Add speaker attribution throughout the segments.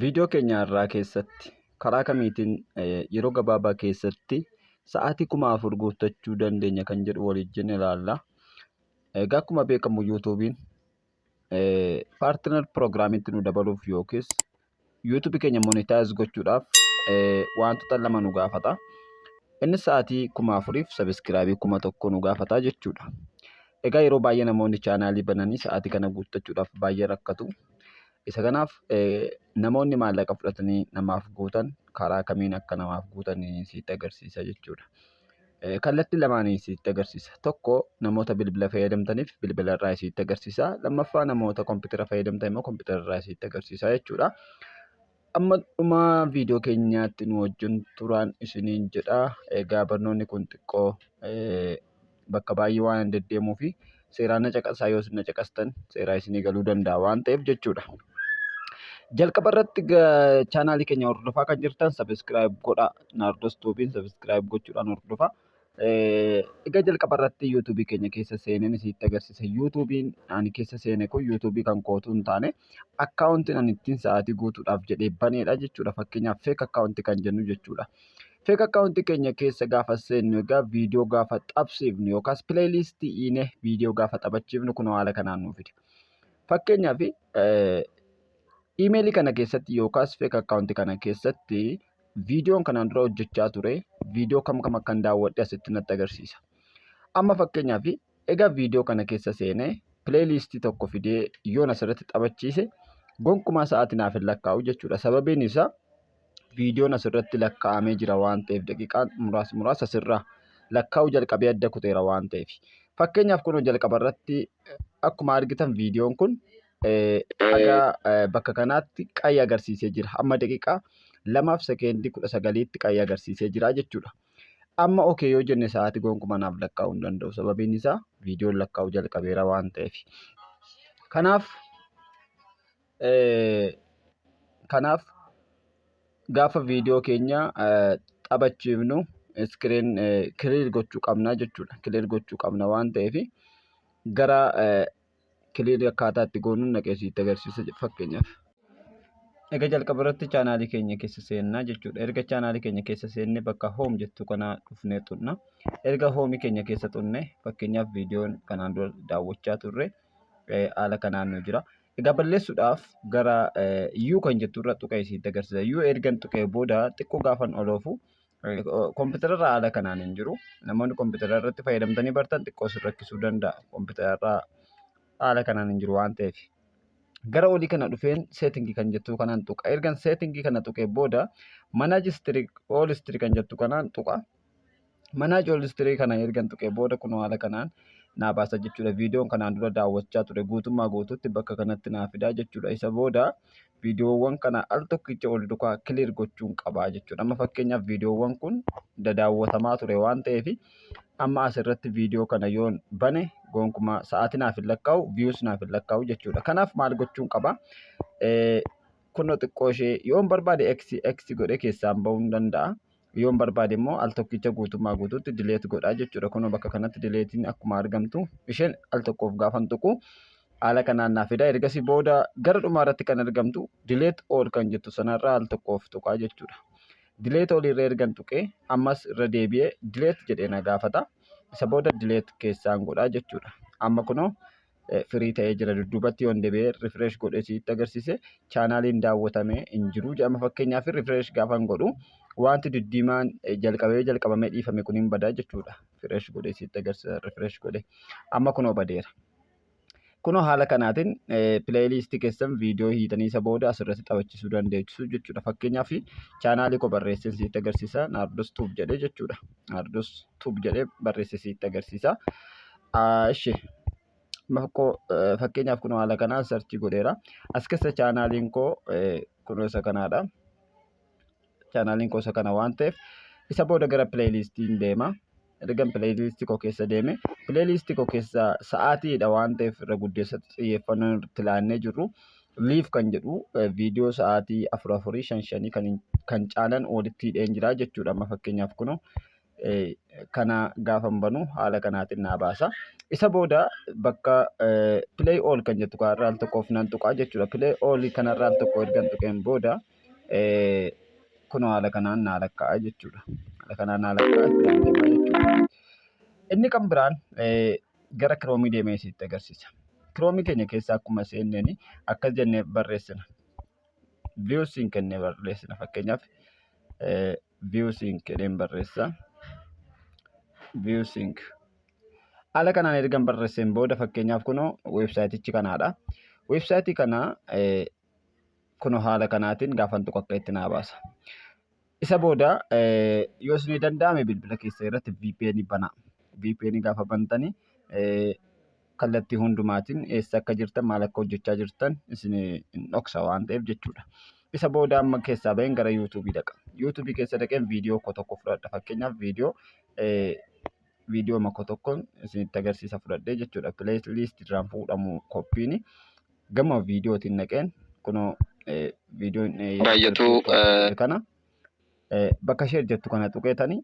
Speaker 1: Viidiyoo keenya irraa keessatti karaa kamiitiin yeroo gabaabaa keessatti sa'aatii 4,000 guuttachuu dandeenya kan jedhu waliin ilaalla. Egaa akkuma beekamu yuutuubiin paartiner piroogiraamiitti nu dabaluuf yookiis yuutuubii keenya monitaayiz gochuudhaaf wantoota lama nu gaafata. Innis sa'aatii 4,000 fi sabiskiraabii 1,000 nu gaafata jechuudha. Egaa yeroo baay'ee namoonni chaanaalii bananii sa'aatii kana guuttachuudhaaf baay'ee rakkatu. Isa kanaaf namoonni maallaqa fudhatanii namaaf guutan karaa kamiin akka namaaf guutan sitti agarsiisa jechuudha. Kallattii lamaanii sitti agarsiisa. Tokko namoota bilbila fayyadamtaniif bilbila irraa sitti agarsiisa. Lammaffaa namoota kompiitara fayyadamtan immoo kompiitara irraa sitti agarsiisa jechuudha. Amma dhuma viidiyoo keenyaatti nu wajjin turaan isiniin jedha. Egaa barnoonni kun xiqqoo bakka baay'ee waan deddeemuu fi seeraan na caqasaa yoo isin na caqastan seeraa isinii galuu danda'a waan ta'eef jechuudha. Jalqaba irratti chaanaalii keenya hordofaa kan jirtan sabiskiraayib godhaa. Naardos Tuubiin sabiskiraayib gochuudhaan hordofaa. Egaa jalqaba irratti yuutuubii keenya keessa seeneen sitti agarsiisa. Yuutuubiin ani keessa seene kun yuutuubii kan kootu hin taane akkaawuntiin ani ittiin sa'aatii guutuudhaaf jedhee baneedha jechuudha. Fakkeenyaaf feek akkaawuntii kan jennu jechuudha. Feek akkaawuntii keenya keessa gaafa seennu egaa viidiyoo gaafa tapsiifnu yookaas pileeylistii dhiinee viidiyoo gaafa taphachiifnu kun haala kanaan nuuf fida. Fakkeenyaaf iimeelii kana keessatti yookaas feek akkaawuntii kana keessatti viidiyoon kanaan dura hojjechaa ture viidiyoo kam akkan daawwadhe asitti natti agarsiisa. Amma fakkeenyaaf egaa viidiyoo kana keessa seenee pileeylistii tokko fidee yoon asirratti taphachiise gonkumaa sa'aatii naaf hin lakkaa'u jechuudha. Sababiin isaa viidiyoon asirratti lakkaa'amee jira waan ta'eef daqiiqaan muraasa asirraa lakkaa'uu jalqabee adda kuteera waan ta'eef. Fakkeenyaaf kun jalqaba irratti akkuma argitan viidiyoon kun bakka kanaatti qayya agarsiisee jira. Amma daqiiqaa 2 fi sekeendii 19tti qayya agarsiisee jira jechuudha. Amma okee yoo jenne sa'aatii gonkumaa naaf lakkaa'uu hin danda'u. Sababiin isaa viidiyoon lakkaa'uu jalqabeera waan ta'eef. Kanaaf gaafa viidiyoo keenya taphachiifnu iskiriin kiliir gochuu qabna jechuudha. Kiliir gochuu qabna waan ta'eef gara kiliirii akkaataa itti goonuun naqee sitti agarsiisa fakkeenyaaf. Egaa jalqaba irratti chaanaalii keenya keessa seennaa jechuudha. Erga chaanaalii keenya keessa seenne bakka hoom jettu kana dhufnee xunna. Erga hoomii keenya keessa xunne fakkeenyaaf viidiyoon kanaan dura daawwachaa turre haala kanaan nu jira. Egaa balleessuudhaaf gara yuu kan jettu irra tuqee sitti agarsiisa. Yuu ergan tuqee booda xiqqoo gaafan oloofu kompiitara irraa haala kanaan hin jiru. Namoonni kompiitara irratti fayyadamtanii bartan xiqqoo si rakkisuu danda'a. Kompiitara irraa haala kanaan hin jiru waan ta'eef. Gara olii kana dhufeen seetingii kan jettu kanaan tuqa. Ergan seetingii kana tuqee booda manaaj ool istirii kan jettu kanaan tuqa. Manaaj ool istirii kana ergan tuqee booda kun haala kanaan naa baasa jechuudha. Viidiyoon kanaan dura daawwachaa ture guutummaa guutuutti bakka kanatti naa fidaa jechuudha. Isa booda viidiyoowwan kana al tokkicha ol dukaa kiliir gochuun qabaa jechuudha. Amma fakkeenyaaf viidiyoowwan kun daawwatamaa ture waan ta'eef amma asirratti viidiyoo kana yoon bane gonkumaa sa'aatii naaf hin lakkaa'u viyuus naaf hin lakkaa'u jechuudha. Kanaaf maal gochuun qaba? Kunoo xiqqoo ishee yoon barbaade x godhee keessaan bahuu hin danda'a. Yoon barbaade immoo al tokkicha guutummaa guutuutti dileet godhaa jechuudha. Kunoo bakka kanatti dileetiin akkuma argamtu isheen al tokkoof gaafan tuqu haala kanaan naaf fida. Ergasii booda gara dhumaa irratti kan argamtu dileet ool kan jettu sanarraa al tokkoof tuqaa jechuudha. Dileet ool irra ergan tuqee ammas irra deebi'ee dileet jedhee na gaafata. Isa booda dileet keessaan godhaa jechuudha. Amma kunoo firii ta'ee jira. Dudduubatti yoon deebi'ee rifresh godhee sitti agarsiise chaanaaliin daawwatamee hin jiru. Amma fakkeenyaaf rifresh gaafan godhu wanti diddiimaan jalqabamee dhiifame kun hin badaa jechuudha. Rifresh godhee sitti agarsiisa. Rifresh godhee amma kunoo badeera. Kunoo haala kanaatiin pileeylistii keessan viidiyoo hiitanii isa booda asirratti taphachiisuu dandeessu jechuudha. Fakkeenyaaf chaanaalii koo barreessee sitti agarsiisa. Naardos Tuub jedhee jechuudha. Naardos Tuub jedhee barreessee sitti agarsiisa. Fakkeenyaaf kunoo haala kanaan sarchii godheera. As keessa chaanaaliin koo kunoo isa kanaadha. Chaanaaliin koo isa kana waan ta'eef isa booda gara pileeylistiin deema. Ergan pileeylistii koo keessa deeme pileeylistii koo keessa sa'aatiidha waan ta'eef irra guddeessatti xiyyeeffannoo irratti laannee jirru liif kan jedhu viidiyoo sa'aatii 4 5 kan caalan walitti hidheen jira jechuudha. Amma fakkeenyaaf kunoo kana gaafan banu haala kanaatiin naa baasa. Isa booda bakka play all kan jettu kanarraa al tokkoof nan tuqaa jechuudha. Play all kanarraa al tokko ergan tuqeen booda kun haala kanaan naa lakkaa'a jechuudha. Haala kanaan naa lakkaa'a jechuudha. Inni kan biraan gara kiroomii deemee sitti agarsiisa. Kiroomii keenya keessaa akkuma seenneen akkas jennee barreessina. Views kennee barreessina. Fakkeenyaaf views kenneen barreessa. Views haala kanaan ergan barreesseen booda fakkeenyaaf kunoo weebsaayitichi kanaadha. Weebsaayitii kana kunoo haala kanaatiin gaafan tokko akka itti naa baasa. Isa booda yoo isin danda'ame bilbila keessa irratti VPN banaa. VPN gaafa bantanii kallattii hundumaatiin eessa akka jirtan maal akka hojjechaa jirtan isin hin dhoksa waan ta'eef jechuudha. Isa booda amma keessaa baheen gara YouTube dhaqa. YouTube keessa dhaqeen viidiyoo tokko fudhadha. Fakkeenyaaf viidiyoo makko tokkoon isinitti agarsiisa fudhadhee jechuudha. Playlist irraan fuudhamu koppiin gama viidiyootiin dhaqeen kunoo viidiyoon baay'atu kana bakka ishee jettu kana tuqeetanii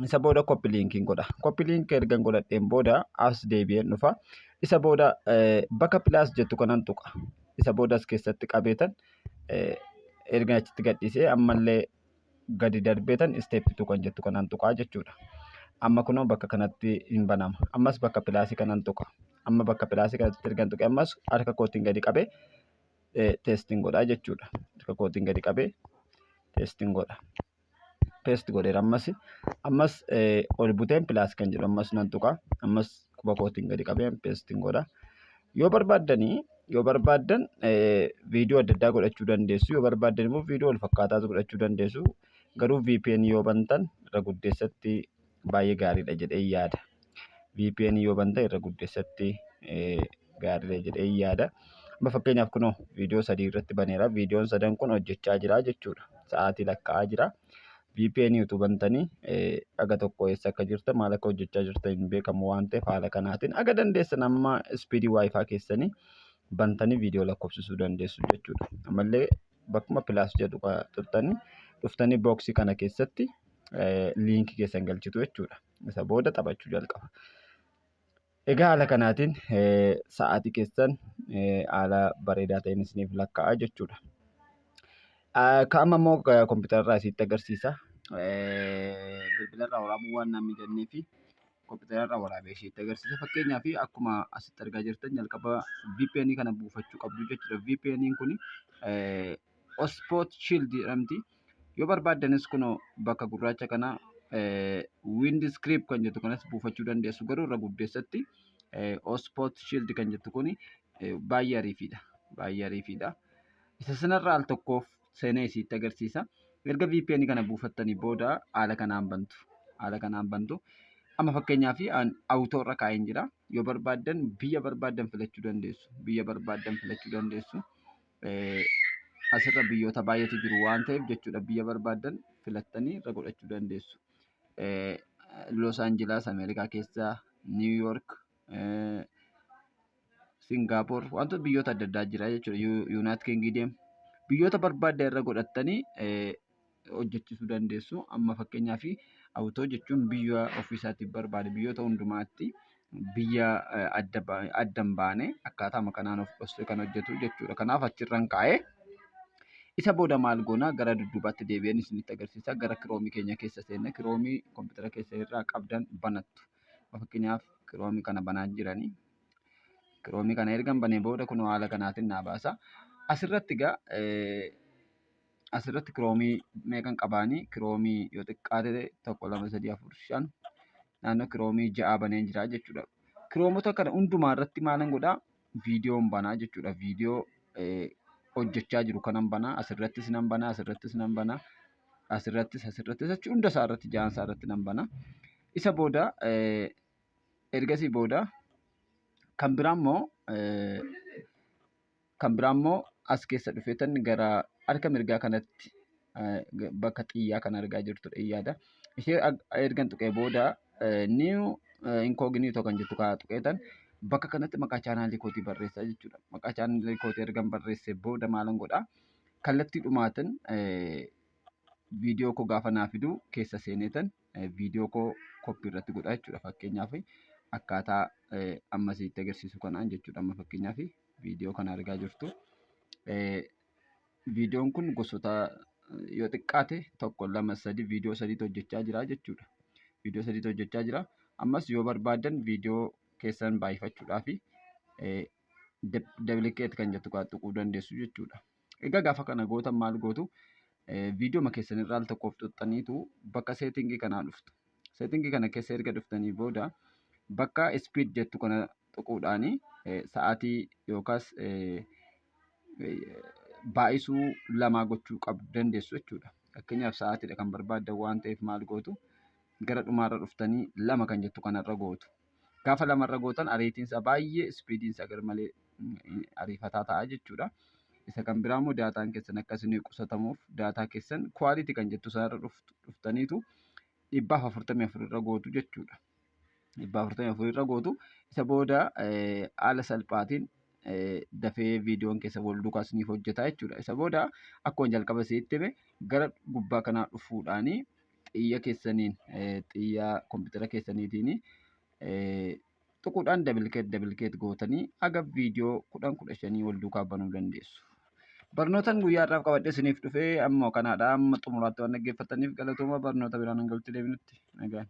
Speaker 1: isa booda koppi liinkiin godha. Koppi liinkii ergan godhadheen booda as deebi'een dhufa. Isa booda bakka pilaas jettu kanan tuqa. Isa booda as keessatti qabeetan erga achitti gadhiisee ammallee gadi darbeetan isteeppituu kan jettu kanan tuqaa jechuudha. Amma kunoo bakka kanatti hin banama. Ammas bakka pilaasii kanan tuqa. Amma bakka pilaasii kanatti ergan tuqe ammas harka kootiin gadi qabee teestiin godhaa jechuudha. Harka kootiin gadi qabee teestiin godha. Paste godheera ammas ol buteen pilaas kan jedhu ammas nan tuqa. Ammas quba kootiin gadi qabeen paste godha. Yoo barbaaddan viidiyoo adda addaa godhachuu dandeessu. Yoo barbaaddan immoo viidiyoo wal fakkaataas godhachuu dandeessu. Garuu VPN yoo bantan irra guddeessatti baay'ee gaariidha jedhee yaada. VPN yoo bantan irra guddeessatti gaariidha jedhee yaada. Amma fakkeenyaaf kunoo viidiyoo 3 irratti baneera. Viidiyoon 3 kun hojjechaa jira jechuudha. Sa'aatii lakkaa'aa jira. VPN utuu bantanii aga tokko eessa akka jirtan maal akka hojjechaa jirtan hin beekamu waan ta'eef haala kanaatiin aga dandeessan amma ispiidii waayifaa keessanii bantanii viidiyoo lakkoofsisuu dandeessu jechuudha. Ammallee bakkuma pilaas jedhu tuqxanii dhuftanii booksii kana keessatti liinkii keessan galchitu jechuudha. Isa booda taphachuu jalqaba. Egaa haala kanaatiin sa'aatii keessan haala bareedaa ta'een isiniif lakkaa'a jechuudha. Ka'ama immoo kompiitararraa isitti agarsiisa. Bilbilarraa waraabuu waan namni jennee fi kompiitararraa waraabee isitti agarsiisa. Fakkeenyaaf akkuma asitti argaa jirtan jalqaba VPN kana buufachuu qabdu jechuudha. VPN kun Hotspot Shield jedhamti. Yoo barbaaddanis kunoo bakka gurraacha kana Windscript kan jettu kanas buufachuu dandeessu. Garuu irra guddeessatti Hotspot Shield kan jettu kun baay'ee ariifiidha. Baay'ee ariifiidha. Isa sanarraa al tokkoof seenee isitti agarsiisa. Erga VPN kana buufattanii booda haala kanaan bantu. Haala kanaan bantu. Amma fakkeenyaaf awutoo irra kaa'een jira. Yoo barbaaddan biyya barbaaddan filachuu dandeessu. Biyya barbaaddan filachuu dandeessu. Asirra biyyoota baay'eetu jiru waan ta'eef jechuudha. Biyya barbaaddan filattanii irra godhachuu dandeessu. Los Angeles Ameerikaa keessaa, New York, Singapore wantoota biyyoota adda addaa jira jechuudha. United Kingdom biyyoota barbaaddan irra godhattanii hojjechiisuu dandeessu. Amma fakkeenyaaf awutoo jechuun biyya ofiisaatiif barbaade biyyoota hundumaatti biyya addan baane akkaataa kanaan of dhostee kan hojjetu jechuudha. Kanaaf achirran kaa'ee isa booda maal goona gara dudduubaatti deebi'een isinitti agarsiisa. Gara kiroomii keenya keessa seenne kiroomii kompiitara keessa irraa qabdan banattu. Fakkeenyaaf kiroomii kana banaa jiranii. Kiroomii kana ergan banee booda kun haala kanaatiin naa baasa. Asirratti asirratti kiroomii meeqan qabaanii kiroomii yoo xiqqaate 1 2 3 4 5 naannoo kiroomii 6 baneen jira jechuudha. Kiroomota kana hundumaa irratti maalan godhaa viidiyoon banaa jechuudha. Viidiyoo hojjechaa jiru kanan banaa asirrattis nan banaa asirrattis nan banaa asirrattis achi hunda isaa irratti ja'an isaa irratti nan banaa. Isa booda ergasii booda kan biraammoo as keessa dhufeetan gara harka mirgaa kanatti bakka xiyyaa kan argaa jirtu xiyyaadha. Ishee ergan tuqee booda new incognito kan jettu kaa tuqeetan bakka kanatti maqaa chaanaalii kootii barreessaa jechuudha. Maqaa chaanaalii kootii ergan barreessee booda maalan godhaa kallattii dhumaatin viidiyoo koo gaafa naa fidu keessa seeneetan viidiyoo koo koppii irratti godha jechuudha. Fakkeenyaaf akkaataa amma asitti agarsiisu kanaan jechuudha. Amma fakkeenyaaf viidiyoo kana argaa jirtu. Viidiyoon kun gosoota yoo xiqqaate 1, 2, 3 viidiyoo 3tu hojjechaa jira jechuudha. Viidiyoo 3tu hojjechaa jira. Ammas yoo barbaadan viidiyoo keessan baay'ifachuudhaaf dabalikeet kan jettu tuquu dandeessu jechuudha. Egaa gaafa kana gootan maal gootu? Viidiyoo keessan irraa tokkoof xuxxaniitu bakka seetingii kanaa dhuftu. Seetingii kana keessa erga dhuftanii booda bakka speed jettu kana tuquudhaani sa'aatii yookaas baay'isuu 2 gochuu dandeessu jechuudha. Fakkeenyaaf sa'aatiidha kan barbaaddan waan ta'eef maal gootu? Gara dhumaarra dhuftanii 2 kan jettu kanarra gootu. Gaafa 2 irra gootan ariitiinsa baay'ee ispiidiinsa garmalee ariifataa ta'a jechuudha. Isa kan biraa immoo daataan keessan akkasiin qusatamuuf daataa keessan kwaalitii kan jettu sanarra dhuftaniitu 144 irra gootu jechuudha. 144 irra gootu. Isa booda haala salphaatiin dafee viidiyoon keessa wal duukaa isiniif hojjeta jechuudha. Isa booda akkuma jalqaba isinitti hime gara gubbaa kanaa dhufuudhaani xiyya keessaniin xiyya kompiitara keessaniitiin tuquudhaan dabalikeet gootanii haga viidiyoo 10, 15 wal duukaa banuu dandeessu. Barnootaan guyyaa irraaf qabadhee isiniif dhufee ammoo kanaadha. Amma xumuraatti waan dhaggeeffataniif galatooma. Barnoota biraan hanga walitti deebinutti nagaan.